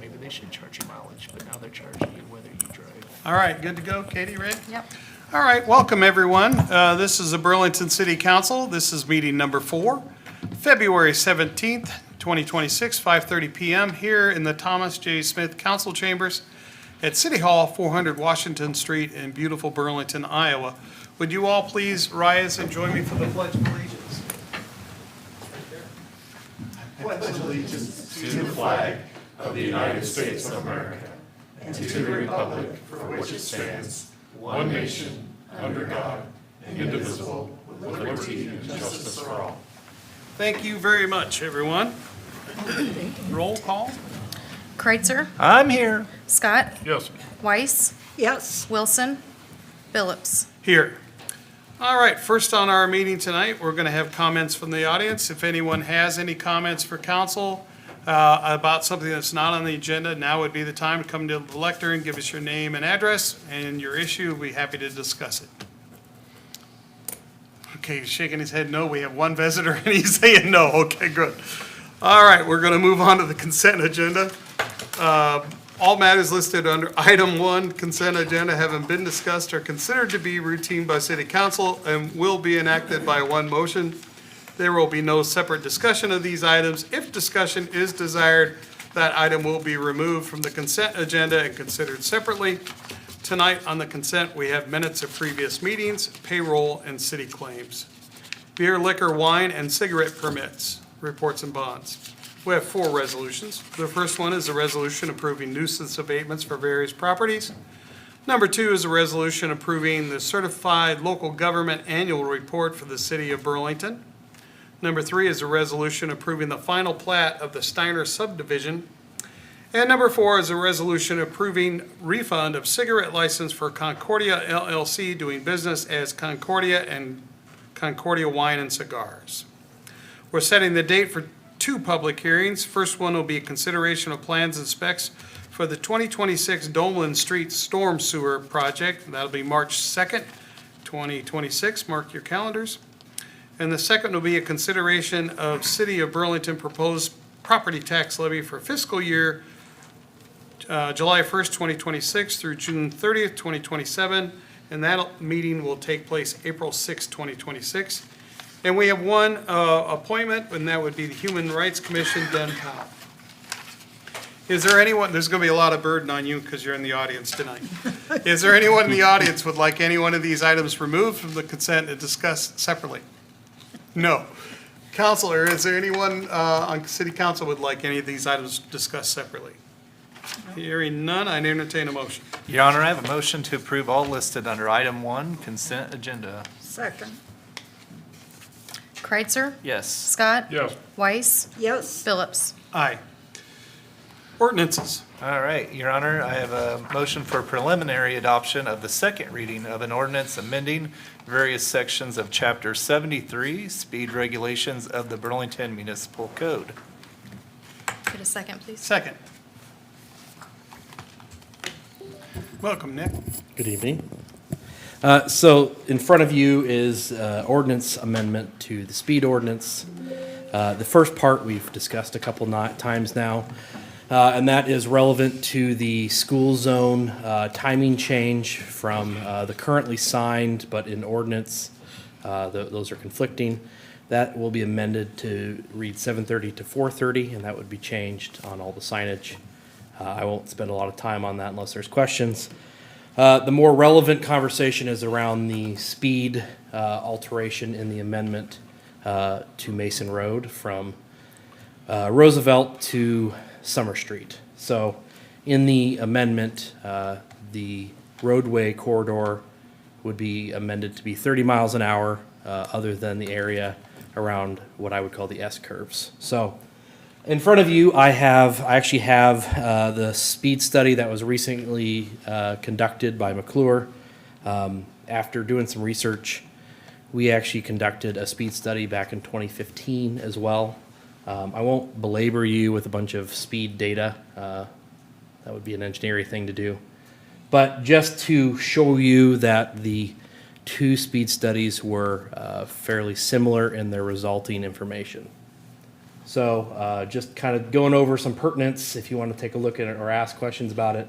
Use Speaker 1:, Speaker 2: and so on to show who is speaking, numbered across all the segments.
Speaker 1: maybe they should charge you mileage, but now they're charging you whether you drive.
Speaker 2: All right, good to go, Katie, ready?
Speaker 3: Yep.
Speaker 2: All right, welcome, everyone. This is the Burlington City Council. This is meeting number 4, February 17th, 2026, 5:30 PM, here in the Thomas J. Smith Council Chambers at City Hall, 400 Washington Street in beautiful Burlington, Iowa. Would you all please rise and join me for the Pledge of Allegiance?
Speaker 4: Pledge allegiance to the flag of the United States of America and to the republic for which it stands, one nation, under God, indivisible, with liberty and justice for all.
Speaker 2: Thank you very much, everyone. Roll call.
Speaker 3: Kreitzer,
Speaker 1: I'm here.
Speaker 3: Scott,
Speaker 4: Yes.
Speaker 3: Weiss,
Speaker 5: Yes.
Speaker 3: Wilson, Phillips.
Speaker 2: Here. All right, first on our meeting tonight, we're going to have comments from the audience. If anyone has any comments for council about something that's not on the agenda, now would be the time to come to the lectern, give us your name and address and your issue. We'd be happy to discuss it. Okay, he's shaking his head no. We have one visitor and he's saying no. Okay, good. All right, we're going to move on to the consent agenda. All matters listed under item 1, consent agenda, having been discussed, are considered to be routine by city council and will be enacted by one motion. There will be no separate discussion of these items. If discussion is desired, that item will be removed from the consent agenda and considered separately. Tonight on the consent, we have minutes of previous meetings, payroll, and city claims. Beer, liquor, wine, and cigarette permits, reports and bonds. We have 4 resolutions. The first one is a resolution approving nuisance abatements for various properties. Number 2 is a resolution approving the certified local government annual report for the city of Burlington. Number 3 is a resolution approving the final plat of the Steiner subdivision. And number 4 is a resolution approving refund of cigarette license for Concordia LLC doing business as Concordia and Concordia Wine and Cigars. We're setting the date for 2 public hearings. First one will be a consideration of plans and specs for the 2026 Dolan Street Storm Sewer Project. That'll be March 2nd, 2026. Mark your calendars. And the second will be a consideration of City of Burlington proposed property tax levy for fiscal year July 1st, 2026 through June 30th, 2027. And that meeting will take place April 6th, 2026. And we have one appointment, and that would be the Human Rights Commission, Den Powell. Is there anyone, there's going to be a lot of burden on you because you're in the audience tonight. Is there anyone in the audience would like any one of these items removed from the consent and discussed separately? No. Counselor, is there anyone on city council would like any of these items discussed separately? Hearing none, I entertain a motion.
Speaker 1: Your Honor, I have a motion to approve all listed under item 1, consent agenda.
Speaker 5: Second.
Speaker 3: Kreitzer,
Speaker 1: Yes.
Speaker 3: Scott,
Speaker 4: Yes.
Speaker 3: Weiss,
Speaker 5: Yes.
Speaker 3: Phillips.
Speaker 2: Aye. Ordinances.
Speaker 1: All right, Your Honor, I have a motion for preliminary adoption of the second reading of an ordinance amending various sections of Chapter 73, Speed Regulations of the Burlington Municipal Code.
Speaker 3: Get a second, please.
Speaker 2: Second. Welcome, Nick.
Speaker 6: Good evening. So in front of you is ordinance amendment to the speed ordinance. The first part we've discussed a couple times now, and that is relevant to the school zone timing change from the currently signed, but in ordinance, those are conflicting. That will be amended to read 7:30 to 4:30, and that would be changed on all the signage. I won't spend a lot of time on that unless there's questions. The more relevant conversation is around the speed alteration in the amendment to Mason Road from Roosevelt to Summer Street. So in the amendment, the roadway corridor would be amended to be 30 miles an hour other than the area around what I would call the S-curves. So in front of you, I actually have the speed study that was recently conducted by McClure. After doing some research, we actually conducted a speed study back in 2015 as well. I won't belabor you with a bunch of speed data. That would be an engineering thing to do. But just to show you that the 2 speed studies were fairly similar in their resulting information. So just kind of going over some pertinence, if you want to take a look at it or ask questions about it.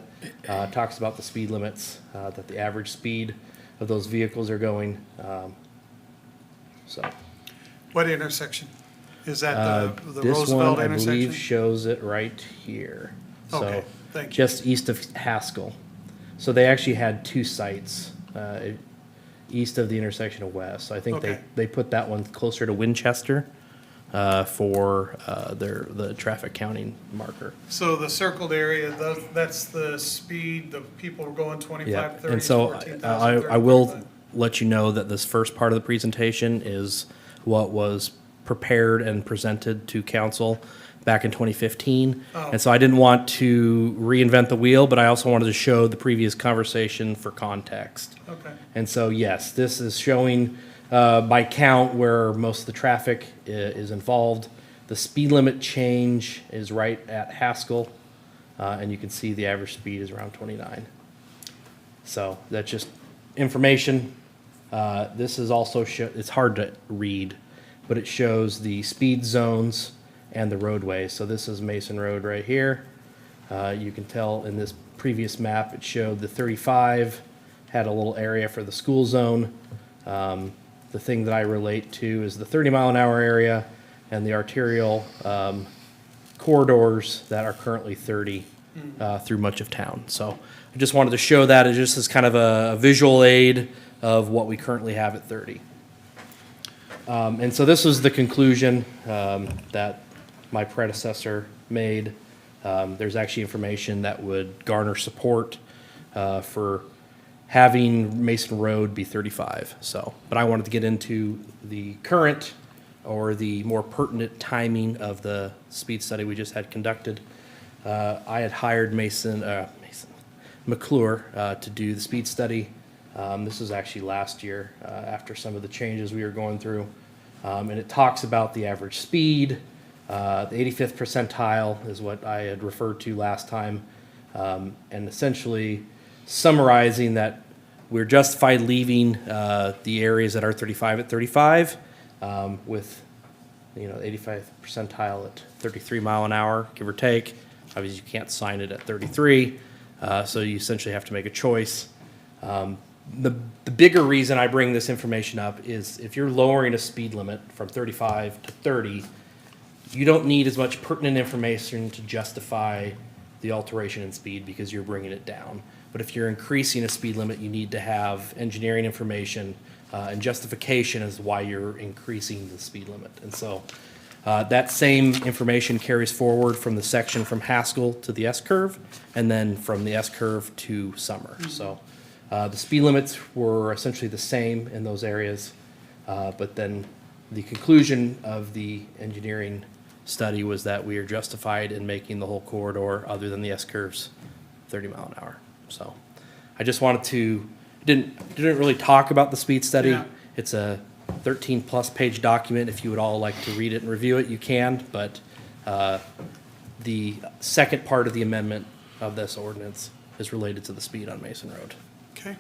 Speaker 6: Talks about the speed limits, that the average speed of those vehicles are going. So
Speaker 2: What intersection? Is that the
Speaker 6: this
Speaker 2: Roosevelt
Speaker 6: one, I believe,
Speaker 2: intersection?
Speaker 6: shows it right here. So
Speaker 2: Okay, thank you.
Speaker 6: just east of Haskell. So they actually had two sites, east of the intersection of West. So I think
Speaker 2: Okay.
Speaker 6: they put that one closer to Winchester for the traffic counting marker.
Speaker 2: So the circled area, that's the speed, the people were going
Speaker 6: Yeah,
Speaker 2: 25, 30,
Speaker 6: and so
Speaker 2: 14,000,
Speaker 6: I
Speaker 2: 30,
Speaker 6: will
Speaker 2: 35.
Speaker 6: let you know that this first part of the presentation is what was prepared and presented to council back in 2015.
Speaker 2: Oh.
Speaker 6: And so I didn't want to reinvent the wheel, but I also wanted to show the previous conversation for context.
Speaker 2: Okay,
Speaker 6: And so, yes, this is showing by count where most of the traffic is involved. The speed limit change is right at Haskell, and you can see the average speed is around 29. So that's just information. This is also, it's hard to read, but it shows the speed zones and the roadways. So this is Mason Road right here. You can tell in this previous map, it showed the 35 had a little area for the school zone. The thing that I relate to is the 30-mile-an-hour area and the arterial corridors that are currently 30 through much of town. So I just wanted to show that as just as kind of a visual aid of what we currently have at 30. And so this was the conclusion that my predecessor made. There's actually information that would garner support for having Mason Road be 35. So, but I wanted to get into the current or the more pertinent timing of the speed study we just had conducted. I had hired McClure to do the speed study. This was actually last year after some of the changes we were going through. And it talks about the average speed. The 85th percentile is what I had referred to last time. And essentially summarizing that we're justified leaving the areas that are 35 at 35 with, 85th percentile at 33 mile an hour, give or take. Obviously, you can't sign it at 33, so you essentially have to make a choice. The bigger reason I bring this information up is if you're lowering a speed limit from 35 to 30, you don't need as much pertinent information to justify the alteration in speed because you're bringing it down. But if you're increasing a speed limit, you need to have engineering information and justification as why you're increasing the speed limit. And so that same information carries forward from the section from Haskell to the S-curve and then from the S-curve to Summer. So the speed limits were essentially the same in those areas, but then the conclusion of the engineering study was that we are justified in making the whole corridor, other than the S-curves, 30 mile an hour. So I just wanted to, didn't really talk about the speed study.
Speaker 2: Yeah.
Speaker 6: It's a 13-plus page document. If you would all like to read it and review it, you can, but the second part of the amendment of this ordinance is related to the speed on Mason Road.
Speaker 2: okay.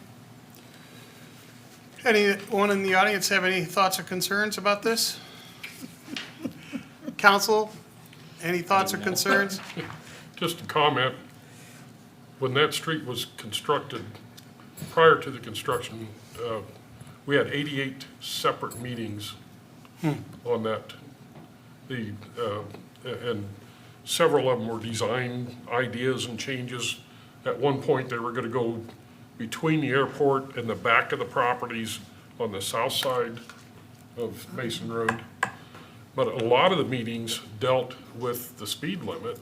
Speaker 2: Anyone in the audience have any thoughts or concerns about this? Council, any thoughts or concerns?
Speaker 4: Just a comment, when that street was constructed, prior to the construction, we had 88 separate meetings on that. And several of them were design ideas and changes. At one point, they were gonna go between the airport and the back of the properties on the south side of Mason Road. But a lot of the meetings dealt with the speed limit,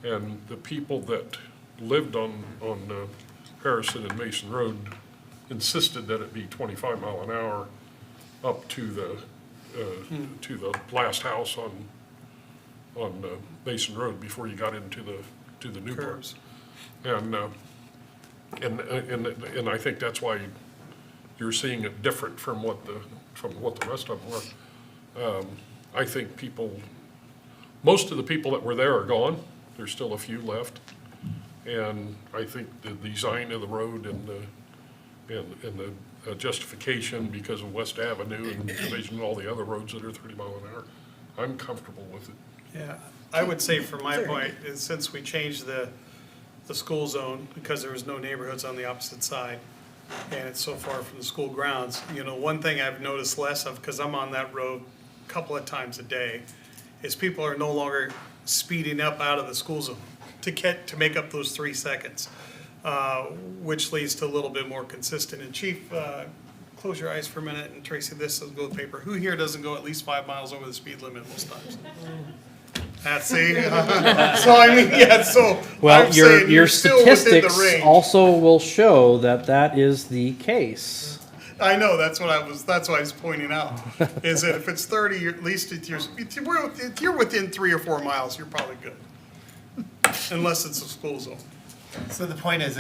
Speaker 4: and the people that lived on Harrison and Mason Road insisted that it be 25 mile an hour up to the last house on Mason Road before you got into the new
Speaker 2: Curves.
Speaker 4: parts. And I think that's why you're seeing it different from what the rest of them were. I think most of the people that were there are gone. There's still a few left. And I think the design of the road and the justification because of West Avenue and all the other roads that are 30 mile an hour, I'm comfortable with it.
Speaker 2: Yeah, I would say from my point, is since we changed the school zone, because there was no neighborhoods on the opposite side, and it's so far from the school grounds, you know, one thing I've noticed less of, because I'm on that road a couple of times a day, is people are no longer speeding up out of the school zone to make up those 3 seconds, which leads to a little bit more consistent. And Chief, close your eyes for a minute, and Tracy, this is gold paper. Who here doesn't go at least 5 miles over the speed limit most times? That's it. So I mean, yeah, so
Speaker 6: Well,
Speaker 2: I'm
Speaker 6: your
Speaker 2: saying you're still within the
Speaker 6: statistics
Speaker 2: range.
Speaker 6: also will show that that is the case.
Speaker 2: I know, that's why I was pointing out, is that if it's 30, you're at least if you're within 3 or 4 miles, you're probably good. Unless it's a school zone.
Speaker 1: So the point is,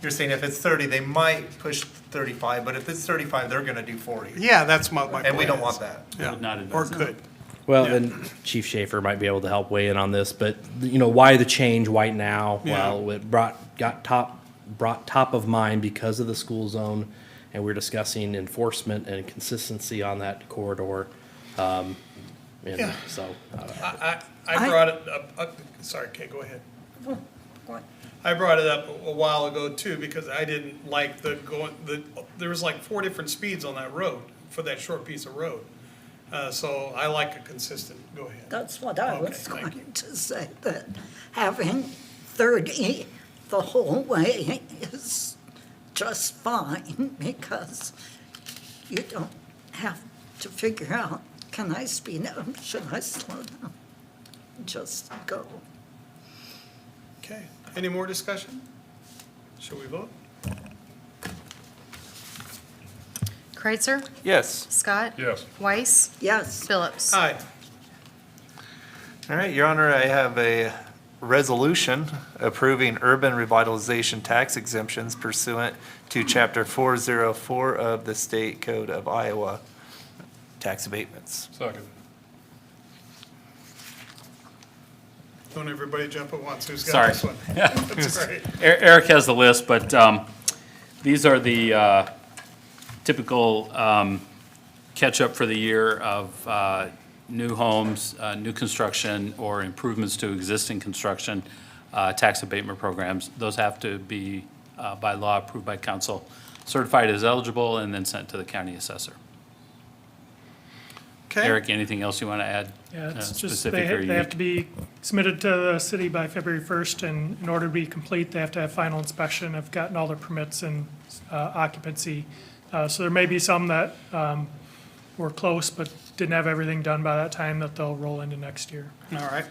Speaker 1: you're saying if it's 30, they might push 35, but if it's 35, they're gonna do 40.
Speaker 2: Yeah, that's my point.
Speaker 1: And we don't want that.
Speaker 2: Yeah,
Speaker 5: Would not
Speaker 2: or
Speaker 5: advise that.
Speaker 2: could.
Speaker 6: Well,
Speaker 2: Yeah.
Speaker 6: and Chief Schaefer might be able to help weigh in on this, but, you know, why the change, why now?
Speaker 2: Yeah.
Speaker 6: Well, it brought top of mind because of the school zone, and we're discussing enforcement and consistency on that corridor. And
Speaker 2: Yeah.
Speaker 6: so,
Speaker 2: I brought it up, sorry, Kay, go ahead. I brought it up a while ago too, because I didn't like there was like 4 different speeds on that road, for that short piece of road. So I like a consistent, go ahead.
Speaker 7: That's what I
Speaker 2: Okay,
Speaker 7: was
Speaker 2: thank
Speaker 7: going to say, that having 30 the whole way is just fine, because you don't have to figure out, can I speed up, should I slow down? Just go.
Speaker 2: Okay, any more discussion? Should we vote?
Speaker 3: Kreitzer,
Speaker 1: Yes.
Speaker 3: Scott.
Speaker 4: Yes.
Speaker 3: Weiss,
Speaker 7: Yes,
Speaker 3: Phillips.
Speaker 2: Aye.
Speaker 1: All right, Your Honor, I have a resolution approving urban revitalization tax exemptions pursuant to Chapter 404 of the State Code of Iowa, tax abatements.
Speaker 4: Second.
Speaker 2: Don't everybody jump at once, who's got
Speaker 5: Sorry.
Speaker 2: this one? That's all right.
Speaker 5: Eric has the list, but these are the typical catch-up for the year of new homes, new construction, or improvements to existing construction, tax abatement programs. Those have to be, by law, approved by council, certified as eligible, and then sent to the county assessor.
Speaker 2: Okay.
Speaker 5: Eric, anything else you want to add?
Speaker 8: Yeah, it's just,
Speaker 5: specific or
Speaker 8: they have
Speaker 5: unique?
Speaker 8: to be submitted to the city by February 1st, and in order to be complete, they have to have final inspection, have gotten all their permits and occupancy. So there may be some that were close but didn't have everything done by that time that they'll roll into next year.
Speaker 2: All right.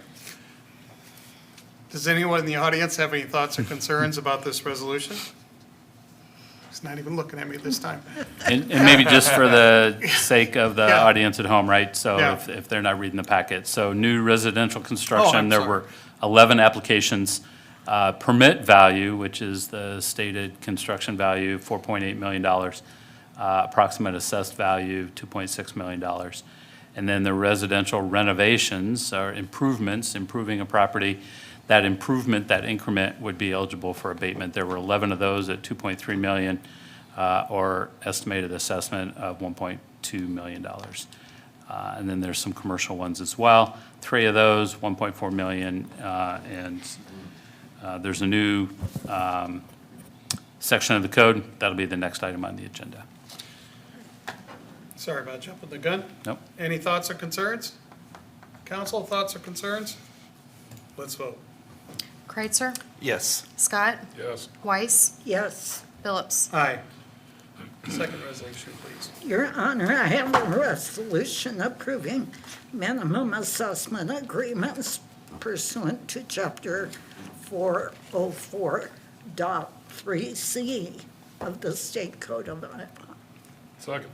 Speaker 2: Does anyone in the audience have any thoughts or concerns about this resolution? He's not even looking at me this time.
Speaker 5: And maybe just for the sake of the
Speaker 2: Yeah.
Speaker 5: audience at home, right? So
Speaker 2: Yeah.
Speaker 5: if they're not reading the packet. So new residential construction, there
Speaker 2: sorry.
Speaker 5: were 11 applications. Permit value, which is the stated construction value, $4.8 million. Approximate assessed value, $2.6 million. And then the residential renovations or improvements, improving a property, that improvement, that increment would be eligible for abatement. There were 11 of those at 2.3 million, or estimated assessment of $1.2 million. And then there's some commercial ones as well. 3 of those, 1.4 million, and there's a new section of the code. That'll be the next item on the agenda.
Speaker 2: Sorry about jumping the gun.
Speaker 5: Nope.
Speaker 2: Any thoughts or concerns? Council, thoughts or concerns? Let's vote.
Speaker 3: Kreitzer,
Speaker 1: Yes.
Speaker 3: Scott,
Speaker 4: Yes.
Speaker 3: Weiss,
Speaker 7: yes.
Speaker 3: Phillips.
Speaker 2: Aye. Second resolution, please.
Speaker 7: Your Honor, I have a resolution approving minimum assessment agreements pursuant to Chapter 404.3C of the State Code of Iowa.
Speaker 4: Second.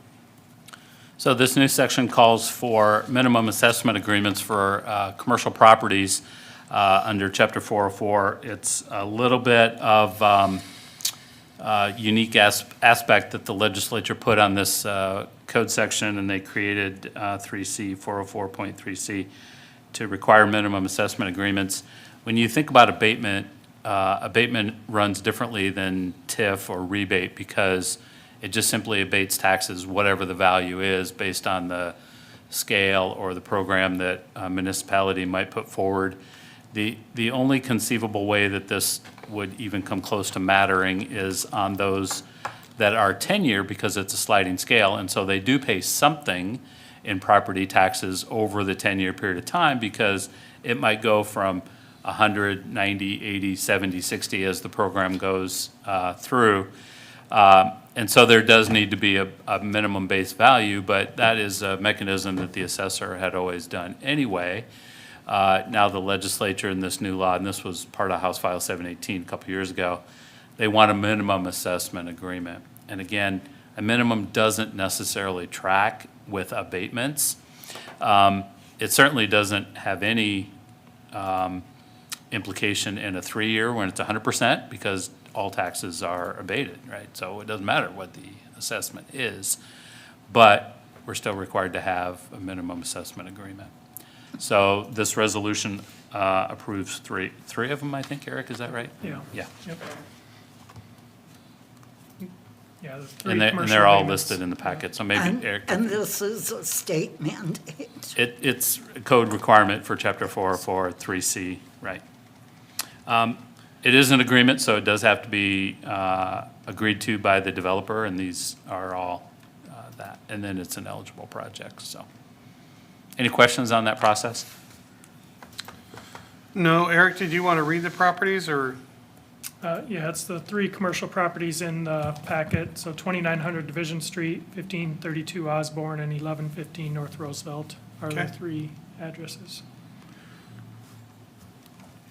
Speaker 5: So this new section calls for minimum assessment agreements for commercial properties under Chapter 404. It's a little bit of unique aspect that the legislature put on this code section, and they created 3C, 404.3C, to require minimum assessment agreements. When you think about abatement, abatement runs differently than TIF or rebate because it just simply abates taxes, whatever the value is, based on the scale or the program that a municipality might put forward. The only conceivable way that this would even come close to mattering is on those that are 10-year, because it's a sliding scale, and so they do pay something in property taxes over the 10-year period of time, because it might go from 100, 90, 80, 70, 60 as the program goes through. And so there does need to be a minimum base value, but that is a mechanism that the assessor had always done anyway. Now the legislature in this new law, and this was part of House File 718 a couple years ago, they want a minimum assessment agreement. And again, a minimum doesn't necessarily track with abatements. It certainly doesn't have any implication in a 3-year when it's 100%, because all taxes are abated, right? So it doesn't matter what the assessment is, but we're still required to have a minimum assessment agreement. So this resolution approves three of them, I think, Eric, is that right?
Speaker 8: Yeah.
Speaker 5: Yeah.
Speaker 8: Yep. Yeah, the three
Speaker 5: And
Speaker 8: commercial
Speaker 5: they're all
Speaker 8: agreements.
Speaker 5: listed in the packet, so maybe Eric.
Speaker 7: And this is a state mandate.
Speaker 5: It's a code requirement for Chapter 404, 3C, right. It is an agreement, so it does have to be agreed to by the developer, and these are all that. And then it's an eligible project, so. Any questions on that process?
Speaker 2: No, Eric, did you want to read the properties, or?
Speaker 8: Yeah, it's the three commercial properties in the packet. So 2900 Division Street, 1532 Osborne, and 1115 North Roosevelt are the
Speaker 2: Okay.
Speaker 8: three addresses.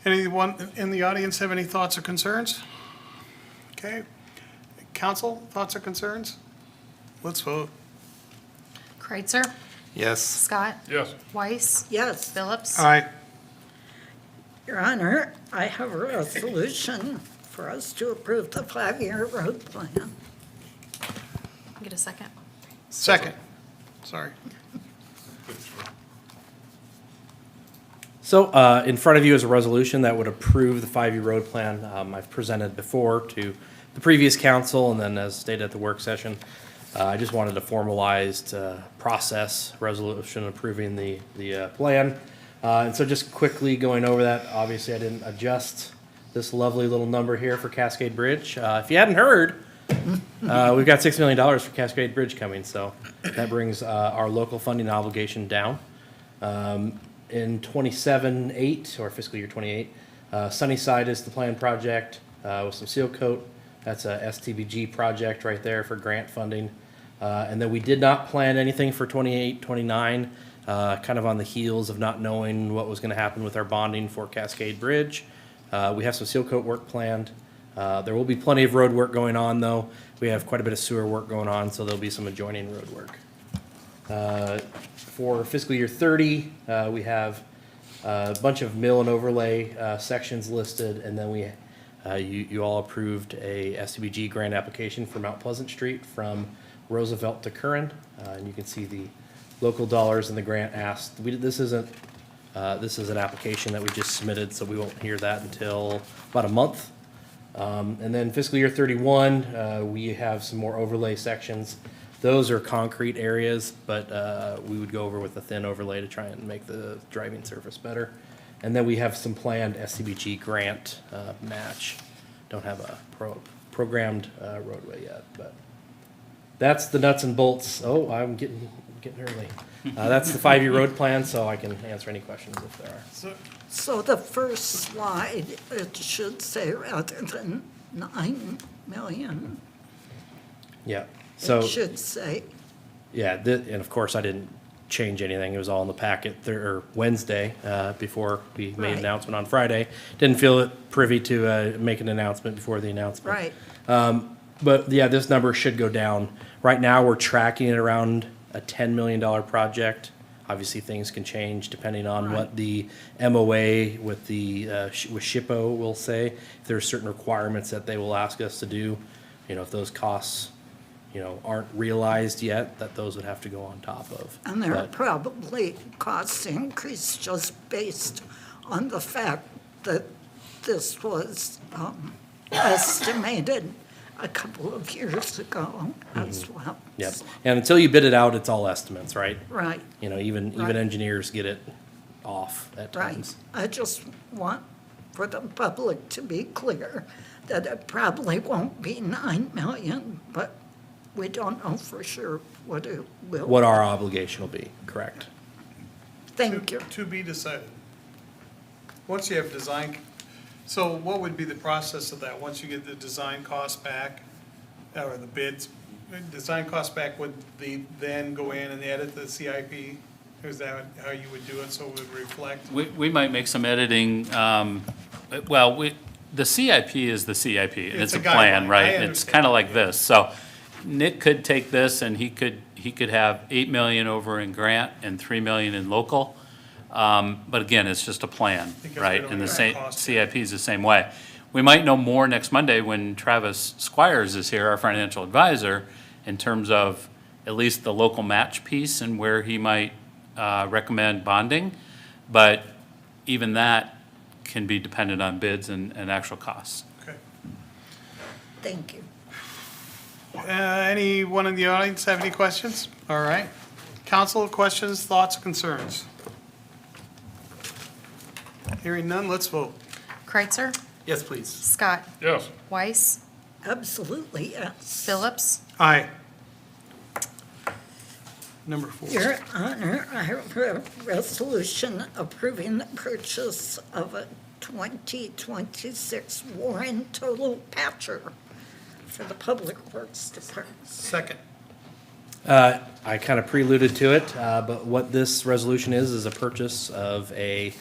Speaker 2: Anyone in the audience have any thoughts or concerns? Okay. Council, thoughts or concerns? Let's vote.
Speaker 3: Kreitzer,
Speaker 1: Yes.
Speaker 3: Scott,
Speaker 4: Yes.
Speaker 3: Weiss,
Speaker 7: Yes,
Speaker 3: Phillips.
Speaker 2: All right,
Speaker 7: Your Honor, I have a resolution for us to approve the 5-year road plan.
Speaker 3: Get a second.
Speaker 2: second. Sorry.
Speaker 6: So in front of you is a resolution that would approve the 5-year road plan. I've presented before to the previous council, and then as stated at the work session, I just wanted a formalized process resolution approving the plan. And so just quickly going over that, obviously I didn't adjust this lovely little number here for Cascade Bridge. If you hadn't heard, we've got $6 million for Cascade Bridge coming, so that brings our local funding obligation down. In 27-8, or fiscal year 28, Sunnyside is the planned project with some seal coat. That's a STBG project right there for grant funding. And then we did not plan anything for 28, 29, kind of on the heels of not knowing what was going to happen with our bonding for Cascade Bridge. We have some seal coat work planned. There will be plenty of road work going on, though. We have quite a bit of sewer work going on, so there'll be some adjoining road work. For fiscal year 30, we have a bunch of mill and overlay sections listed, and then you all approved a STBG grant application for Mount Pleasant Street from Roosevelt to Curran, and you can see the local dollars in the grant asked. This is an application that we just submitted, so we won't hear that until about a month. And then fiscal year 31, we have some more overlay sections. Those are concrete areas, but we would go over with a thin overlay to try and make the driving surface better. And then we have some planned SCBG grant match. Don't have a programmed roadway yet, but that's the nuts and bolts. Oh, I'm getting early. That's the 5-year road plan, so I can answer any questions if there are.
Speaker 7: So the first slide, it should say rather than 9 million,
Speaker 6: Yeah.
Speaker 7: it
Speaker 6: So
Speaker 7: should say,
Speaker 6: yeah, and of course I didn't change anything. It was all in the packet or Wednesday before we made an
Speaker 7: Right.
Speaker 6: announcement on Friday. Didn't feel it privy to make an announcement before the announcement.
Speaker 7: right,
Speaker 6: But yeah, this number should go down. Right now, we're tracking it around a $10 million project. Obviously, things can change depending on what the MOA with with SHPO will say. If there are certain requirements that they will ask us to do, if those costs, aren't realized yet, that those would have to go on top of.
Speaker 7: and there are
Speaker 6: But-
Speaker 7: probably cost increase just based on the fact that this was estimated a couple of years ago as well.
Speaker 6: Yep. And until you bid it out, it's all estimates, right?
Speaker 7: Right,
Speaker 6: You know, even
Speaker 7: Right.
Speaker 6: engineers get it off at
Speaker 7: right.
Speaker 6: times.
Speaker 7: I just want for the public to be clear that it probably won't be 9 million, but we don't know for sure what it will.
Speaker 6: What our obligation will be, correct?
Speaker 7: Thank you.
Speaker 2: To be decided. Once you have design, so what would be the process of that? Once you get the design costs back, or the bids, design costs back, would the then go in and edit the CIP? Is that how you would do it, so it would reflect?
Speaker 5: We might make some editing, the CIP is the CIP, and
Speaker 2: It's
Speaker 5: it's
Speaker 2: a
Speaker 5: a plan,
Speaker 2: guideline.
Speaker 5: right?
Speaker 2: I
Speaker 5: It's
Speaker 2: understand.
Speaker 5: kind of like this, so Nick could take this and he could have 8 million over in grant and 3 million in local. But again, it's just a plan,
Speaker 2: Because we
Speaker 5: right?
Speaker 2: don't
Speaker 5: And the
Speaker 2: know
Speaker 5: same,
Speaker 2: that cost
Speaker 5: CIP is the same way. We might know more next Monday when Travis Squires is here, our financial advisor, in terms of at least the local match piece and where he might recommend bonding. But even that can be dependent on bids and actual costs.
Speaker 2: Okay.
Speaker 7: Thank you.
Speaker 2: Anyone in the audience have any questions? All right. Council, questions, thoughts, concerns? Hearing none, let's vote.
Speaker 3: Kreitzer,
Speaker 1: Yes, please.
Speaker 3: Scott,
Speaker 4: Yes.
Speaker 3: Weiss,
Speaker 7: Absolutely, yes.
Speaker 3: Phillips,
Speaker 2: Aye. Number 4.
Speaker 7: Your Honor, I have a resolution approving the purchase of a 2026 Warren Total Patcher for the Public Works Department.
Speaker 2: Second.
Speaker 6: I kind of preluded to it, but what this resolution is a purchase of a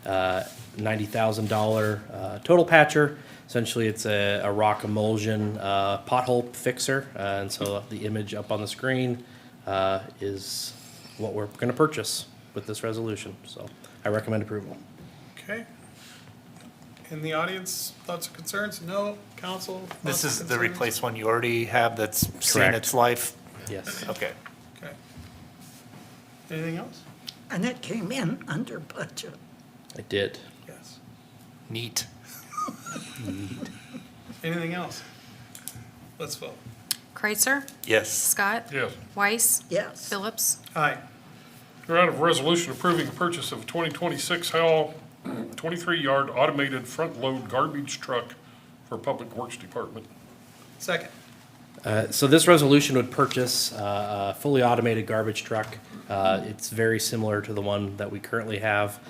Speaker 6: $90,000 total patcher. Essentially, it's a rock emulsion pothole fixer, and so the image up on the screen is what we're going to purchase with this resolution. So I recommend approval.
Speaker 2: Okay. In the audience, thoughts or concerns? No? Council?
Speaker 1: This
Speaker 2: thoughts or
Speaker 1: is the
Speaker 2: concerns?
Speaker 1: replaced one you already have that's seen
Speaker 6: Correct.
Speaker 1: its life?
Speaker 6: Yes.
Speaker 1: Okay.
Speaker 2: Okay. Anything else?
Speaker 7: And it came in under budget.
Speaker 6: I did.
Speaker 2: Yes.
Speaker 1: Neat.
Speaker 2: Anything else? Let's vote.
Speaker 3: Kreitzer,
Speaker 1: Yes.
Speaker 3: Scott,
Speaker 4: Yes.
Speaker 3: Weiss,
Speaker 7: Yes.
Speaker 3: Phillips,
Speaker 2: Aye.
Speaker 4: You're out of resolution approving the purchase of 2026 Hal 23-yard automated front-load garbage truck for Public Works Department.
Speaker 2: Second.
Speaker 6: So this resolution would purchase a fully automated garbage truck. It's very similar to the one that we currently have.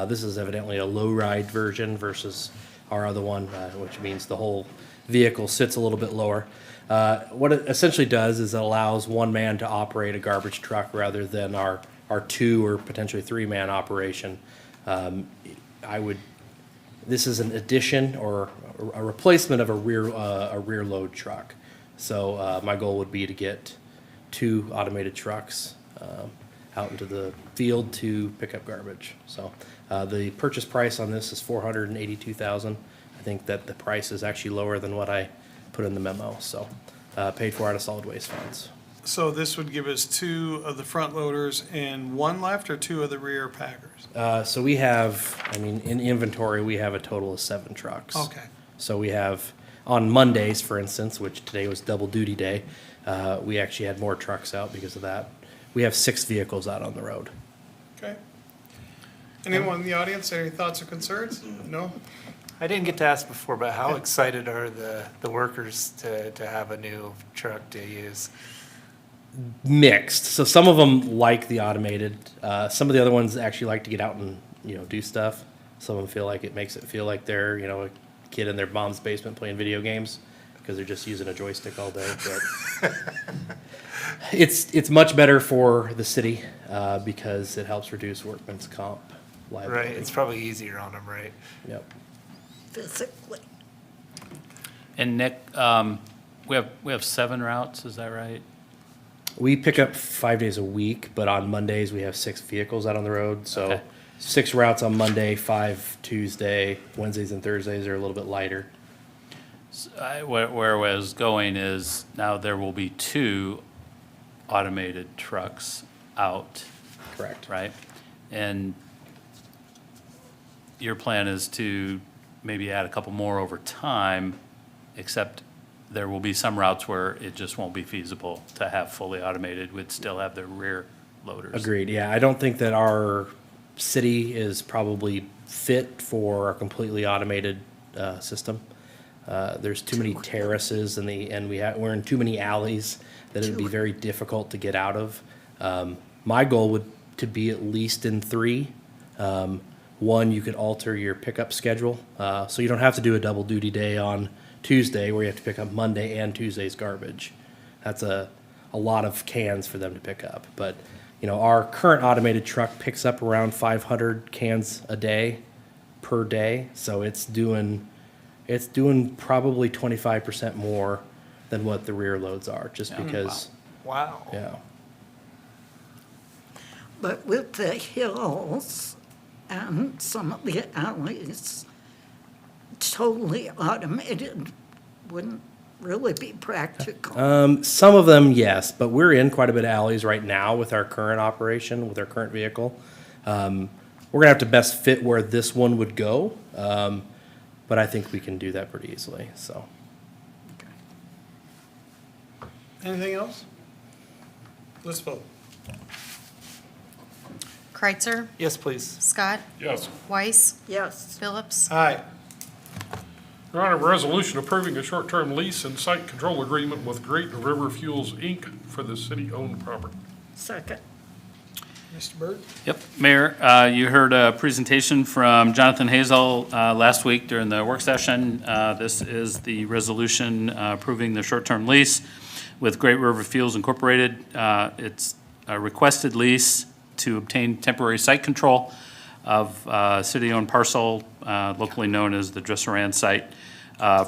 Speaker 6: This is evidently a low-ride version versus our other one, which means the whole vehicle sits a little bit lower. What it essentially does is it allows one man to operate a garbage truck rather than our 2 or potentially 3-man operation. This is an addition or a replacement of a rear load truck. So my goal would be to get 2 automated trucks out into the field to pick up garbage. So the purchase price on this is $482,000. I think that the price is actually lower than what I put in the memo. So paid for out of solid waste funds.
Speaker 2: So this would give us 2 of the front loaders and 1 left, or 2 of the rear packers?
Speaker 6: So we have, in inventory, we have a total of 7 trucks.
Speaker 2: Okay.
Speaker 6: So we have, on Mondays, for instance, which today was double duty day, we actually had more trucks out because of that. We have 6 vehicles out on the road.
Speaker 2: Okay. Anyone in the audience, any thoughts or concerns? No?
Speaker 1: I didn't get to ask before, but how excited are the workers to have a new truck to use?
Speaker 6: Mixed. So some of them like the automated. Some of the other ones actually like to get out and, do stuff. Some of them feel like it makes it feel like they're, a kid in their mom's basement playing video games because they're just using a joystick all day. But it's much better for the city because it helps reduce workman's comp liability.
Speaker 1: Right, it's probably easier on them, right?
Speaker 6: Yep.
Speaker 7: Physically.
Speaker 5: And Nick, we have 7 routes, is that right?
Speaker 6: We pick up 5 days a week, but on Mondays we have 6 vehicles out on the road. So
Speaker 5: Okay.
Speaker 6: 6 routes on Monday, 5 Tuesday, Wednesdays and Thursdays are a little bit lighter.
Speaker 5: Where I was going is now there will be 2 automated trucks out,
Speaker 6: Correct.
Speaker 5: right? And your plan is to maybe add a couple more over time, except There will be some routes where it just won't be feasible to have fully automated, we'd still have the rear loaders.
Speaker 6: Agreed, yeah. I don't think that our city is probably fit for a completely automated system. There's too many terraces and we're in too many alleys that it would be very difficult to get out of. My goal would to be at least in 3. One, you could alter your pickup schedule, so you don't have to do a double duty day on Tuesday where you have to pick up Monday and Tuesday's garbage. That's a lot of cans for them to pick up. But, you know, our current automated truck picks up around 500 cans a day per day, so it's doing probably 25% more than what the rear loads are, just because,
Speaker 1: Wow.
Speaker 6: yeah.
Speaker 7: But with the hills and some of the alleys, totally automated wouldn't really be practical.
Speaker 6: Some of them, yes, but we're in quite a bit of alleys right now with our current operation, with our current vehicle. We're gonna have to best fit where this one would go, but I think we can do that pretty easily, so.
Speaker 2: Anything else? Let's vote.
Speaker 3: Kreitzer,
Speaker 1: Yes, please.
Speaker 3: Scott,
Speaker 4: Yes.
Speaker 3: Weiss,
Speaker 7: Yes,
Speaker 3: Phillips,
Speaker 2: Aye.
Speaker 4: Your Honor, resolution approving a short-term lease and site control agreement with Great River Fuels, Inc. for the city-owned property.
Speaker 7: second.
Speaker 2: Mr. Byrd?
Speaker 5: Yep, Mayor, you heard a presentation from Jonathan Hazel last week during the work session. This is the resolution approving the short-term lease with Great River Fuels Incorporated. It's a requested lease to obtain temporary site control of city-owned parcel, locally known as the Dresseran site,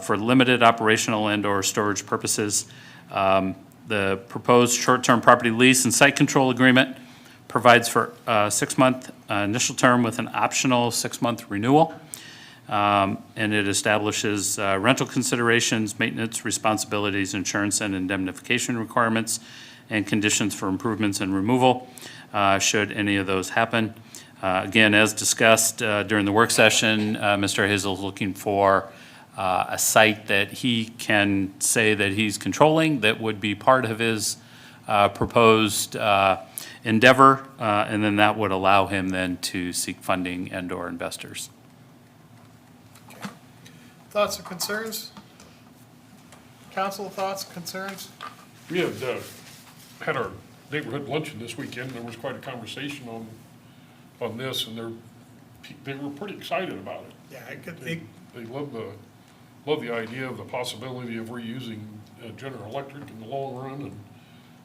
Speaker 5: for limited operational and/or storage purposes. The proposed short-term property lease and site control agreement provides for a 6-month initial term with an optional 6-month renewal. And it establishes rental considerations, maintenance responsibilities, insurance and indemnification requirements, and conditions for improvements and removal, should any of those happen. Again, as discussed during the work session, Mr. Hazel's looking for a site that he can say that he's controlling, that would be part of his proposed endeavor, and then that would allow him then to seek funding and/or investors.
Speaker 2: Thoughts or concerns? Council, thoughts, concerns?
Speaker 4: We had our neighborhood luncheon this weekend. There was quite a conversation on this, and they were pretty excited about it.
Speaker 2: Yeah, I could think,
Speaker 4: They love the idea of the possibility of reusing General Electric in the long run, and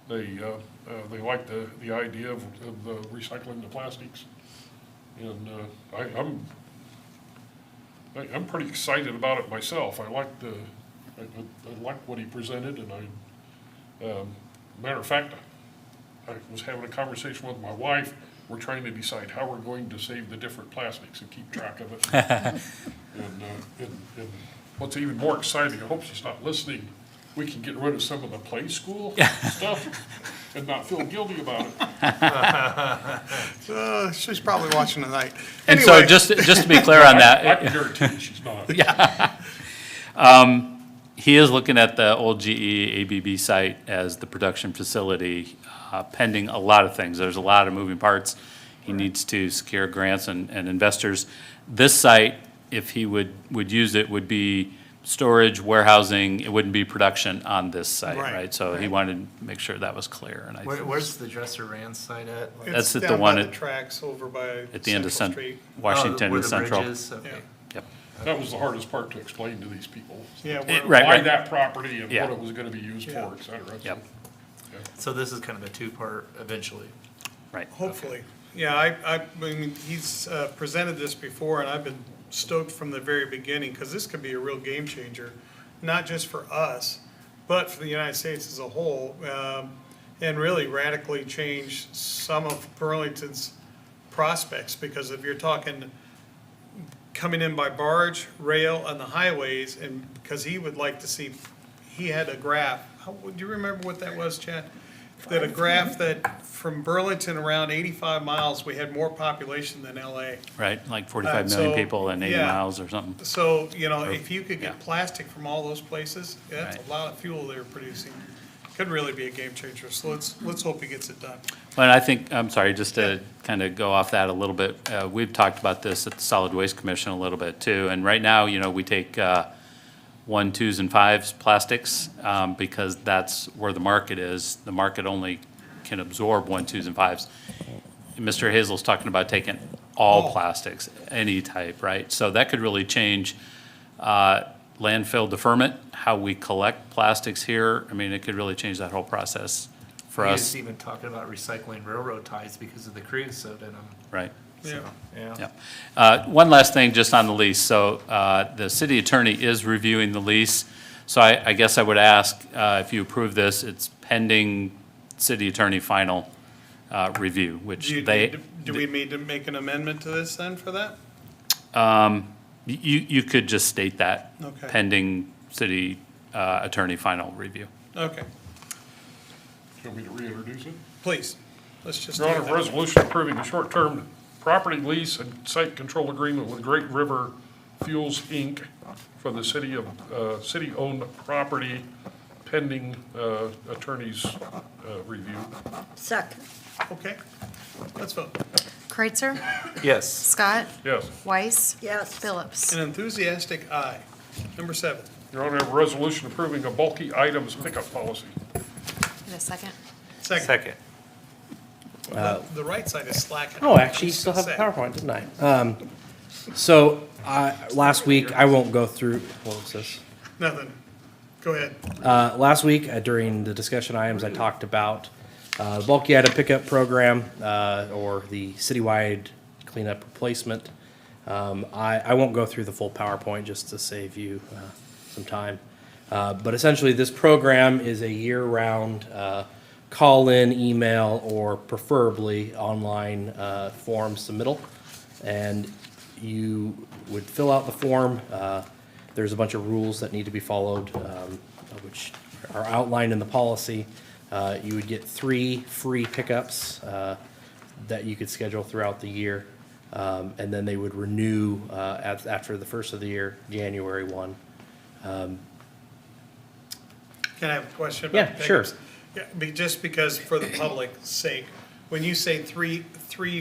Speaker 4: they like the idea of the recycling the plastics. And I'm pretty excited about it myself. I like what he presented, and matter of fact, I was having a conversation with my wife. We're trying to decide how we're going to save the different plastics and keep track of it. And what's even more exciting, I hope she's not listening, we can get rid of some of the play school stuff and not feel guilty about it.
Speaker 2: she's probably watching tonight.
Speaker 5: And so
Speaker 2: Anyway.
Speaker 5: just to be clear on
Speaker 4: I
Speaker 5: that,
Speaker 4: can guarantee you she's not.
Speaker 5: he is looking at the old GE ABB site as the production facility, pending a lot of things. There's a lot of moving parts. He needs to secure grants and investors. This site, if he would use it, would be storage, warehousing. It wouldn't be production on this site,
Speaker 2: Right,
Speaker 5: right? So he wanted to make sure that was clear, and I think
Speaker 1: Where's the Dresser-Rand site at? Like-
Speaker 5: That's
Speaker 2: It's
Speaker 5: at the
Speaker 2: down
Speaker 5: one
Speaker 2: by the
Speaker 5: at-
Speaker 2: tracks over by
Speaker 5: at the end of
Speaker 2: Central Street.
Speaker 5: Washington
Speaker 1: where
Speaker 5: and
Speaker 1: the
Speaker 5: Central.
Speaker 1: bridge is? Okay.
Speaker 2: Yeah.
Speaker 5: Yep.
Speaker 4: That was the hardest part to explain to these people.
Speaker 2: Yeah,
Speaker 5: It-
Speaker 2: we're-
Speaker 5: right.
Speaker 4: Why that property and
Speaker 5: Yeah.
Speaker 4: what it was gonna be used
Speaker 2: Yeah.
Speaker 4: for, et cetera.
Speaker 5: Yep.
Speaker 1: So this is kind of a two-part eventually.
Speaker 5: Right.
Speaker 2: hopefully. Yeah, I mean, he's presented this before, and I've been stoked from the very beginning, because this could be a real game changer, not just for us, but for the United States as a whole, and really radically change some of Burlington's prospects, because if you're talking coming in by barge, rail, and the highways, and because he would like to see, he had a graph. Do you remember what that was, Chad? that a graph that from Burlington around 85 miles, we had more population than LA.
Speaker 5: Right, like 45 million
Speaker 2: so,
Speaker 5: people and 80
Speaker 2: yeah.
Speaker 5: miles or something.
Speaker 2: So, you know, if you could
Speaker 5: yeah.
Speaker 2: get plastic from all those places, that's
Speaker 5: Right.
Speaker 2: a lot of fuel they're producing. Could really be a game changer. So let's hope he gets it done.
Speaker 5: Well, and I think, I'm sorry, just to kind of go off that a little bit, we've talked about this at the Solid Waste Commission a little bit too. And right now, you know, we take 1, 2s, and 5s plastics because that's where the market is. The market only can absorb 1, 2s, and 5s. Mr. Hazel's talking about taking all plastics, any type, right? So that could really change landfill deferment, how we collect plastics here. I mean, it could really change that whole process for
Speaker 1: He
Speaker 5: us,
Speaker 1: was even talking about recycling railroad ties because of the creosote in them.
Speaker 5: right?
Speaker 2: Yeah.
Speaker 1: Yeah.
Speaker 5: Yeah. One last thing, just on the lease. So the city attorney is reviewing the lease. So I guess I would ask if you approve this, it's pending city attorney final review, which they.
Speaker 2: Do we need to make an amendment to this then for that?
Speaker 5: You could just state that.
Speaker 2: Okay.
Speaker 5: Pending city attorney final review.
Speaker 2: Okay,
Speaker 4: Do you want me to reintroduce it?
Speaker 2: please, let's just.
Speaker 4: Your
Speaker 2: do
Speaker 4: Honor,
Speaker 2: that.
Speaker 4: resolution approving a short-term property lease and site control agreement with Great River Fuels, Inc. for the city-owned property pending attorney's review.
Speaker 7: Second.
Speaker 2: Okay, let's vote.
Speaker 3: Kreitzer,
Speaker 1: Yes.
Speaker 3: Scott,
Speaker 4: Yes.
Speaker 3: Weiss,
Speaker 7: Yes.
Speaker 3: Phillips.
Speaker 2: An enthusiastic aye. Number 7.
Speaker 4: Your Honor, I have a resolution approving a bulky items pickup policy.
Speaker 3: In a second.
Speaker 2: Second. The right side is slacking.
Speaker 6: Oh, actually, you still have a PowerPoint, didn't I? So, last week, I won't go through, what was this?
Speaker 2: Nothing. Go ahead.
Speaker 6: Last week, during the discussion items, I talked about the bulky item pickup program, or the citywide cleanup replacement. I won't go through the full PowerPoint just to save you some time. But essentially, this program is a year-round call-in, email, or preferably online form submittal. And you would fill out the form. There's a bunch of rules that need to be followed, which are outlined in the policy. You would get 3 free pickups that you could schedule throughout the year. And then they would renew after the first of the year, January 1.
Speaker 2: Can I have a question about
Speaker 6: Yeah,
Speaker 2: the
Speaker 6: sure.
Speaker 2: pickups? Yeah, just because for the public's sake, when you say three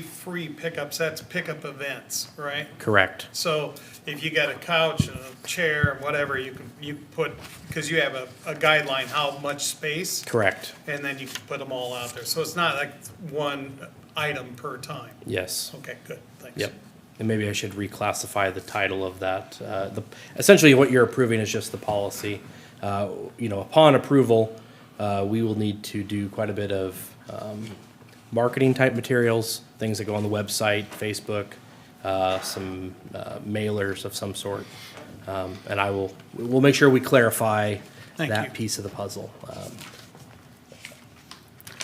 Speaker 2: free pickups, that's pickup events, right?
Speaker 6: Correct.
Speaker 2: So if you got a couch and a chair and whatever, you can put, because you have a guideline how much space,
Speaker 6: Correct.
Speaker 2: and then you can put them all out there. So it's not like one item per time.
Speaker 6: Yes.
Speaker 2: Okay, good, thanks.
Speaker 6: Yep. And maybe I should reclassify the title of that. Essentially, what you're approving is just the policy. Upon approval, we will need to do quite a bit of marketing type materials, things that go on the website, Facebook, some mailers of some sort. And we'll make sure we clarify
Speaker 2: Thank you.
Speaker 6: that piece of the puzzle.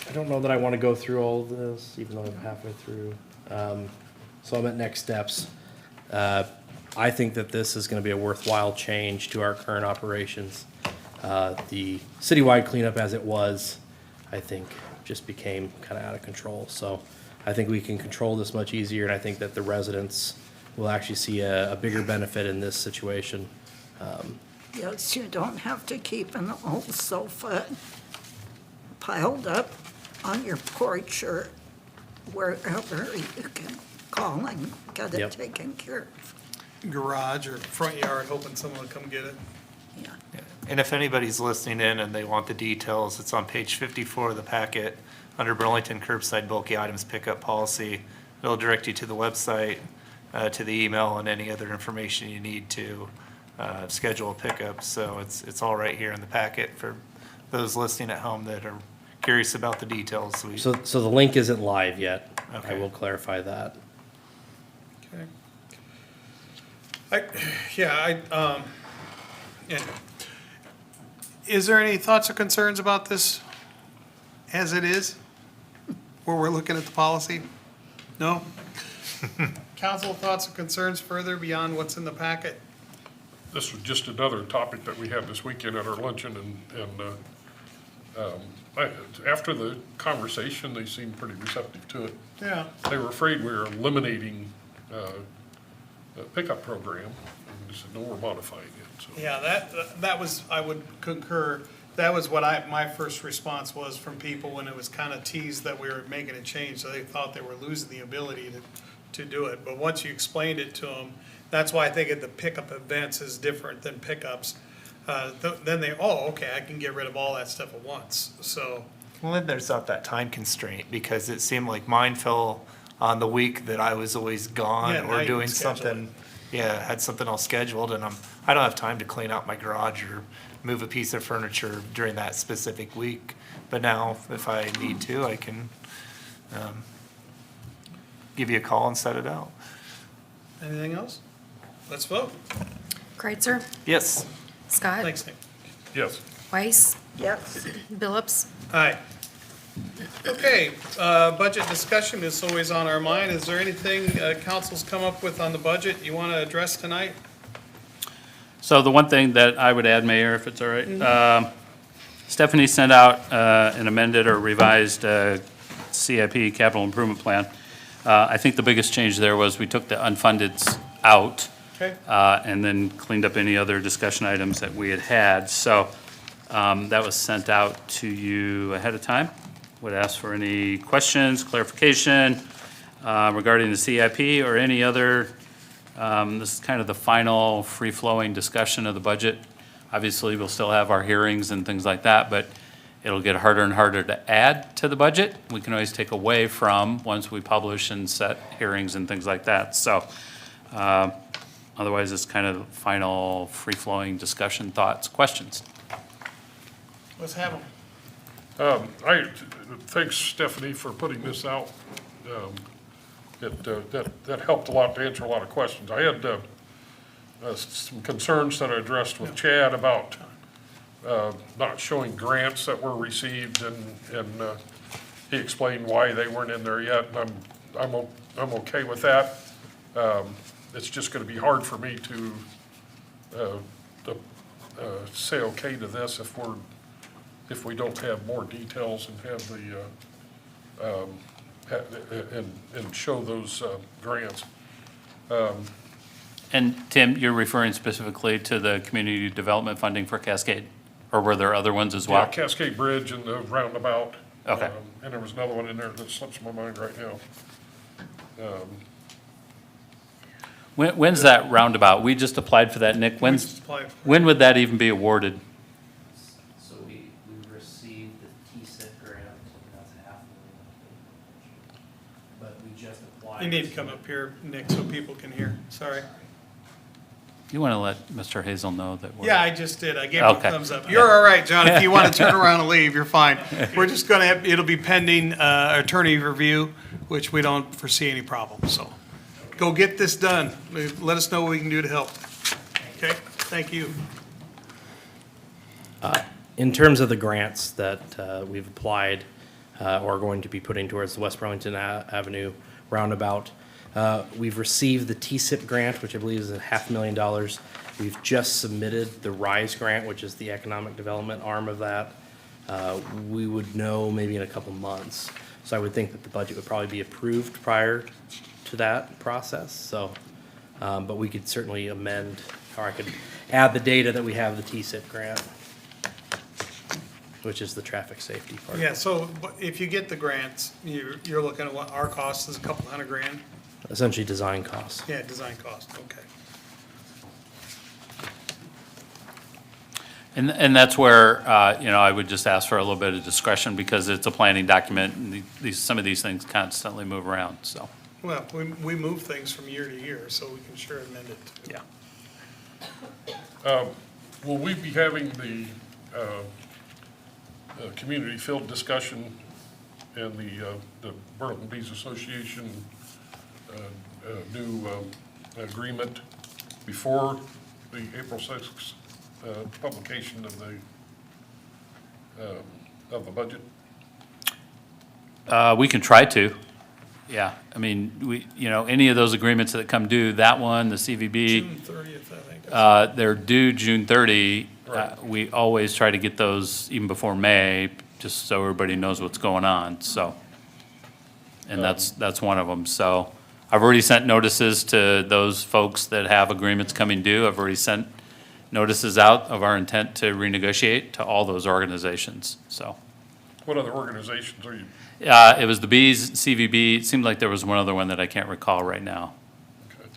Speaker 6: I don't know that I want to go through all of this, even though I'm halfway through. So I'm at next steps. I think that this is going to be a worthwhile change to our current operations. The citywide cleanup as it was, I think, just became kind of out of control. So I think we can control this much easier, and I think that the residents will actually see a bigger benefit in this situation.
Speaker 7: Yes, you don't have to keep an old sofa piled up on your porch or wherever you can call and get it
Speaker 6: Yep.
Speaker 7: taken care of.
Speaker 2: Garage or front yard, hoping someone will come get it.
Speaker 7: Yeah.
Speaker 1: And if anybody's listening in and they want the details, it's on page 54 of the packet, under Burlington Curbside Bulky Items Pickup Policy. It'll direct you to the website, to the email, and any other information you need to schedule a pickup. So it's all right here in the packet for those listening at home that are curious about the details.
Speaker 6: So the link isn't live yet. I
Speaker 1: Okay.
Speaker 6: will clarify that.
Speaker 2: Okay. Yeah. Is there any thoughts or concerns about this as it is, where we're looking at the policy? No? Council, thoughts or concerns further beyond what's in the packet?
Speaker 4: This was just another topic that we had this weekend at our luncheon, and After the conversation, they seemed pretty receptive to it.
Speaker 2: Yeah.
Speaker 4: They were afraid we were eliminating the pickup program, and they said, no, we're modifying it, so.
Speaker 2: Yeah, that was, I would concur, that was what my first response was from people when it was kind of teased that we were making a change, so they thought they were losing the ability to do it. But once you explained it to them, that's why I think at the pickup events is different than pickups. Then they, oh, okay, I can get rid of all that stuff at once, so.
Speaker 1: Well, then there's not that time constraint, because it seemed like mine fell on the week that I was always
Speaker 2: Yeah,
Speaker 1: gone
Speaker 2: now
Speaker 1: or
Speaker 2: you
Speaker 1: doing
Speaker 2: can schedule
Speaker 1: something. Yeah, had something else scheduled, and I don't have time to clean out my garage or move a piece of furniture during that specific week. But now, if I need to, I can give you a call and set it out.
Speaker 2: Anything else? Let's vote.
Speaker 3: Kreitzer,
Speaker 1: Yes.
Speaker 3: Scott,
Speaker 2: Thanks, Nick.
Speaker 4: Yes.
Speaker 3: Weiss,
Speaker 7: Yes.
Speaker 3: Phillips.
Speaker 2: Aye. Okay, budget discussion is always on our mind. Is there anything council's come up with on the budget you want to address tonight?
Speaker 5: So the one thing that I would add, Mayor, if it's all right, Stephanie sent out an amended or revised CIP, capital improvement plan. I think the biggest change there was we took the unfundeds out.
Speaker 2: Okay.
Speaker 5: And then cleaned up any other discussion items that we had had. So that was sent out to you ahead of time. Would ask for any questions, clarification regarding the CIP or any other. This is kind of the final free-flowing discussion of the budget. Obviously, we'll still have our hearings and things like that, but it'll get harder and harder to add to the budget. We can always take away from once we publish and set hearings and things like that. So otherwise, it's kind of final free-flowing discussion, thoughts, questions.
Speaker 2: Let's have them.
Speaker 4: Thanks, Stephanie, for putting this out. That helped a lot to answer a lot of questions. I had some concerns that I addressed with Chad about not showing grants that were received, and he explained why they weren't in there yet, and I'm okay with that. It's just gonna be hard for me to say okay to this if we don't have more details and have and show those grants.
Speaker 5: And Tim, you're referring specifically to the community development funding for Cascade? Or were there other ones as
Speaker 4: Yeah,
Speaker 5: well?
Speaker 4: Cascade Bridge and the roundabout.
Speaker 5: Okay.
Speaker 4: And there was another one in there that slips my mind right now.
Speaker 5: When's that roundabout? We just applied for that, Nick.
Speaker 2: Just
Speaker 5: When's,
Speaker 2: apply for it.
Speaker 5: when would that even be awarded?
Speaker 6: So we received the TSIP grant, that's $500,000. But we just applied.
Speaker 2: You need to come up here, Nick, so people can hear. Sorry.
Speaker 5: You want to let Mr. Hazel know that we're.
Speaker 2: Yeah, I just did. I gave him a
Speaker 5: Okay.
Speaker 2: thumbs up. You're all right, John. If you want to turn around and leave, you're fine. We're just gonna have, it'll be pending attorney review, which we don't foresee any problem, so. Go get this done. Let us know what we can do to help. Okay? Thank you.
Speaker 6: In terms of the grants that we've applied or are going to be putting towards the West Burlington Avenue roundabout, we've received the TSIP grant, which I believe is $500,000. We've just submitted the RISE grant, which is the economic development arm of that. We would know maybe in a couple months. So I would think that the budget would probably be approved prior to that process. So, but we could certainly amend, or I could add the data that we have the TSIP grant, which is the traffic safety part.
Speaker 2: Yeah, so but if you get the grants, you're looking at what our cost is, a couple $100,000?
Speaker 6: Essentially design costs.
Speaker 2: Yeah, design cost, okay.
Speaker 5: And that's where, I would just ask for a little bit of discretion because it's a planning document and some of these things constantly move around, so,
Speaker 2: Well, we move things from year to year, so we can sure amend it.
Speaker 5: yeah.
Speaker 4: Will we be having the community field discussion and the Burlington Bees Association new agreement before the April 6th publication of the budget?
Speaker 5: We can try to, yeah. I mean, any of those agreements that come due, that one, the CVB,
Speaker 2: June 30th, I think.
Speaker 5: they're due June 30.
Speaker 4: Right.
Speaker 5: We always try to get those even before May, just so everybody knows what's going on, so. And that's one of them. So I've already sent notices to those folks that have agreements coming due. I've already sent notices out of our intent to renegotiate to all those organizations, so.
Speaker 4: What other organizations are you,
Speaker 5: It was the Bees, CVB, it seemed like there was one other one that I can't recall right now,
Speaker 4: okay,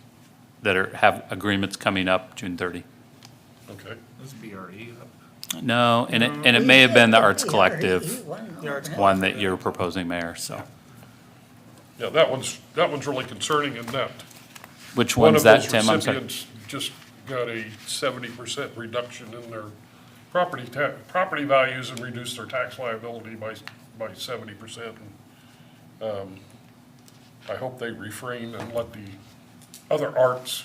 Speaker 5: that have agreements coming up June 30.
Speaker 4: okay.
Speaker 1: This BRE.
Speaker 5: No, and it may have been the Arts
Speaker 7: We
Speaker 5: Collective
Speaker 7: already won
Speaker 2: The Arts
Speaker 7: on
Speaker 5: one that you're proposing, Mayor, so.
Speaker 4: Yeah, that one's really concerning in that.
Speaker 5: Which
Speaker 4: One
Speaker 5: one's
Speaker 4: of
Speaker 5: that,
Speaker 4: those
Speaker 5: Tim? I'm sorry.
Speaker 4: recipients just got a 70% reduction in their property values and reduced their tax liability by 70%. And, I hope they refrain and let the other arts,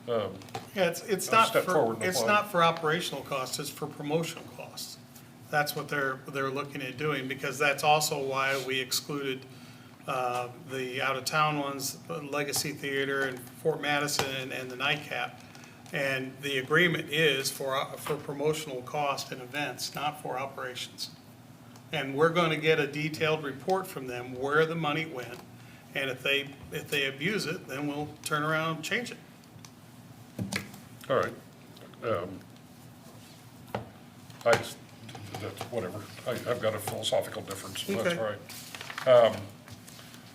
Speaker 2: Yeah, it's
Speaker 4: I'll
Speaker 2: not
Speaker 4: step
Speaker 2: for,
Speaker 4: forward and
Speaker 2: it's
Speaker 4: apply.
Speaker 2: not for operational costs, it's for promotional costs. That's what they're looking at doing, because that's also why we excluded the out-of-town ones, Legacy Theater and Fort Madison and the Nightcap. And the agreement is for promotional cost and events, not for operations. And we're gonna get a detailed report from them where the money went, and if they abuse it, then we'll turn around and change it.
Speaker 4: all right. That's whatever. I've got a philosophical difference, so that's
Speaker 2: Okay.
Speaker 4: all right.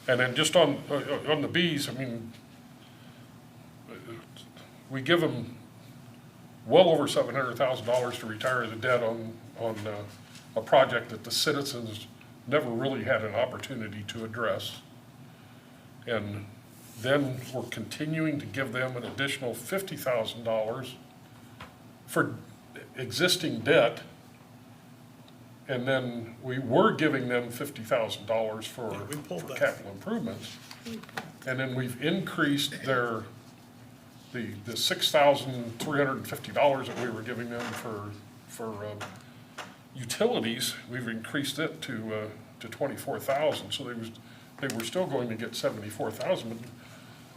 Speaker 4: And then just on the bees, I mean, we give them well over $700,000 to retire the debt on a project that the citizens never really had an opportunity to address. And then we're continuing to give them an additional $50,000 for existing debt. And then we were giving them $50,000 for
Speaker 2: Yeah, we pulled
Speaker 4: for
Speaker 2: that.
Speaker 4: capital improvements. And then we've increased the $6,350 that we were giving them for utilities, we've increased it to 24,000. So they were still going to get 74,000. But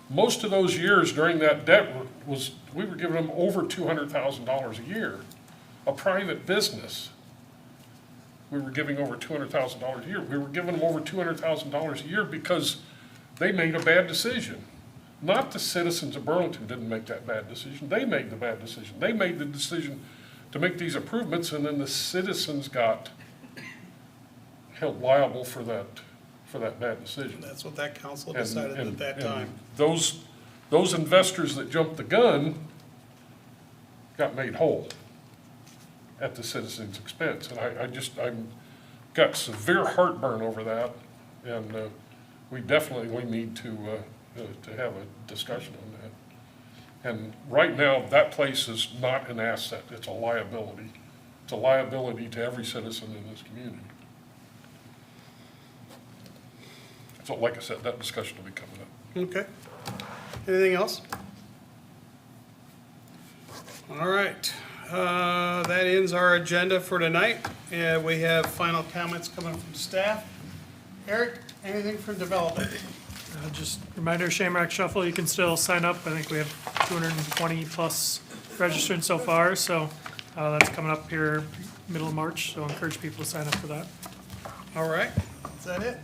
Speaker 4: most of those years during that debt we were giving them over $200,000 a year. A private business, we were giving over $200,000 a year. We were giving them over $200,000 a year because they made a bad decision. Not the citizens of Burlington didn't make that bad decision. They made the bad decision. They made the decision to make these improvements, and then the citizens got held liable for that bad decision.
Speaker 2: That's what that council
Speaker 4: And-
Speaker 2: decided at
Speaker 4: and-
Speaker 2: that
Speaker 4: and
Speaker 2: time.
Speaker 4: Those investors that jumped the gun got made whole at the citizens' expense. And I'm got severe heartburn over that, and we need to have a discussion on that. And right now, that place is not an asset, it's a liability. It's a liability to every citizen in this community. So like I said, that discussion will be coming up.
Speaker 2: Okay. Anything else? All right. That ends our agenda for tonight. We have final comments coming from staff. Eric, anything from development?
Speaker 8: Just reminder, Shamrock Shuffle, you can still sign up. I think we have 220 plus registered so far, so that's coming up here middle of March, so I encourage people to sign up for that.
Speaker 2: All right. Is that it?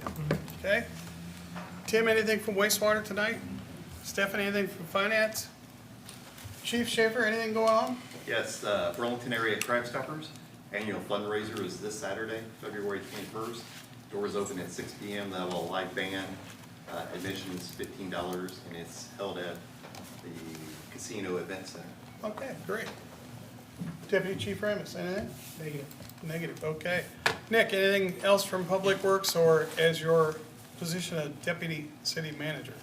Speaker 2: Okay. Tim, anything from wastewater tonight? Stephanie, anything from finance? Chief Schaefer, anything going on?
Speaker 9: Yes, Burlington Area Crime Stoppers annual fundraiser is this Saturday, February 21st. Doors open at 6 p.m. They'll have a live band. Admission is $15, and it's held at the Casino Event Center.
Speaker 2: Okay, great. Deputy Chief Ramus, anything? Negative. Negative, okay. Nick, anything else from Public Works or as your position of Deputy City Manager?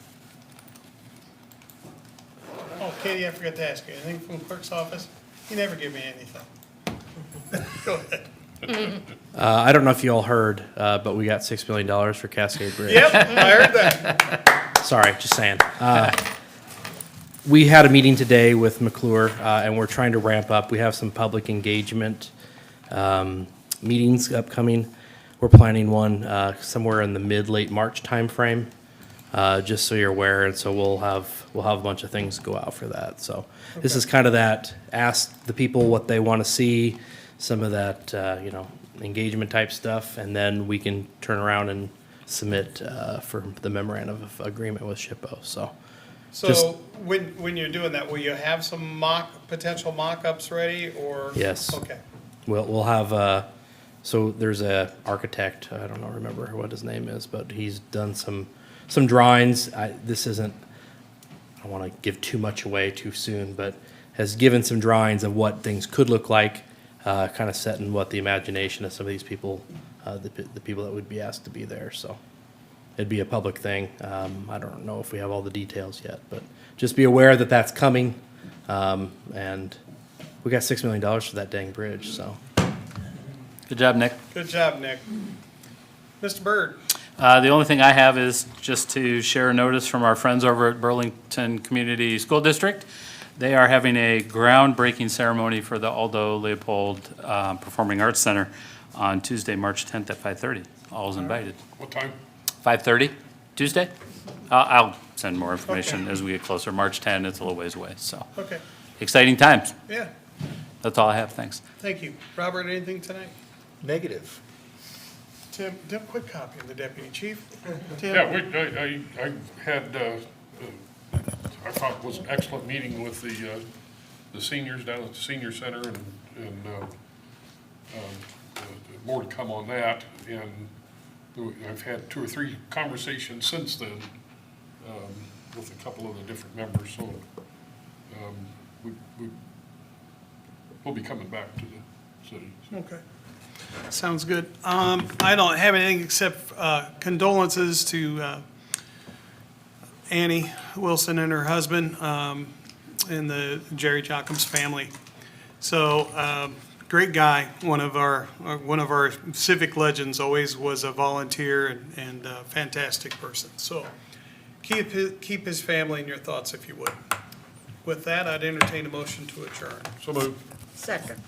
Speaker 2: Oh, Katie, I forgot to ask you, anything from the clerk's office? You never give me anything. Go ahead.
Speaker 6: I don't know if you all heard, but we got $6 million for Cascade Bridge.
Speaker 2: Yep, I heard that.
Speaker 6: Sorry, just saying. We had a meeting today with McClure, and we're trying to ramp up. We have some public engagement meetings upcoming. We're planning one somewhere in the mid-late March timeframe, just so you're aware. And so we'll have a bunch of things go out for that. So this is kind of that, ask the people what they want to see, some of that, engagement type stuff, and then we can turn around and submit for the memorandum of agreement with SHPO, so. Just-
Speaker 2: So when you're doing that, will you have some potential mock-ups ready, or?
Speaker 6: Yes.
Speaker 2: Okay.
Speaker 6: We'll have, so there's a architect, I don't know, remember what his name is, but he's done some drawings. This isn't, I don't want to give too much away too soon, but has given some drawings of what things could look like, kind of setting what the imagination of some of these people, the people that would be asked to be there, so. It'd be a public thing. I don't know if we have all the details yet, but just be aware that that's coming. And we got $6 million for that dang bridge, so.
Speaker 5: Good job, Nick.
Speaker 2: Good job, Nick. Mr. Byrd?
Speaker 5: The only thing I have is just to share a notice from our friends over at Burlington Community School District. They are having a groundbreaking ceremony for the Aldo Leopold Performing Arts Center on Tuesday, March 10th at 5:30. All's invited.
Speaker 4: What time?
Speaker 5: 5:30, Tuesday? I'll send more information as we get closer. March 10, it's a little ways away, so.
Speaker 2: Okay,
Speaker 5: Exciting times.
Speaker 2: yeah,
Speaker 5: That's all I have, thanks.
Speaker 2: thank you. Robert, anything tonight?
Speaker 1: Negative.
Speaker 2: Tim, quick copy of the deputy chief. Tim?
Speaker 4: Yeah, I had, I thought was an excellent meeting with the seniors down at the senior center, and more to come on that. And I've had 2 or 3 conversations since then with a couple of the different members, so we'll be coming back to the city.
Speaker 2: Okay. Sounds good. I don't have anything except condolences to Annie Wilson and her husband and the Jerry Jockham's family. So, great guy, one of our civic legends, always was a volunteer and a fantastic person. So keep his family in your thoughts if you would. With that, I'd entertain a motion to adjourn.
Speaker 4: So moved.
Speaker 7: Second.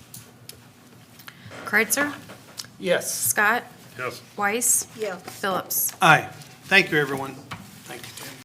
Speaker 3: Kreitzer,
Speaker 1: Yes.
Speaker 3: Scott,
Speaker 4: Yes.
Speaker 3: Weiss,
Speaker 7: Yeah.
Speaker 3: Phillips.
Speaker 2: Aye. Thank you, everyone. Thank you, Tim.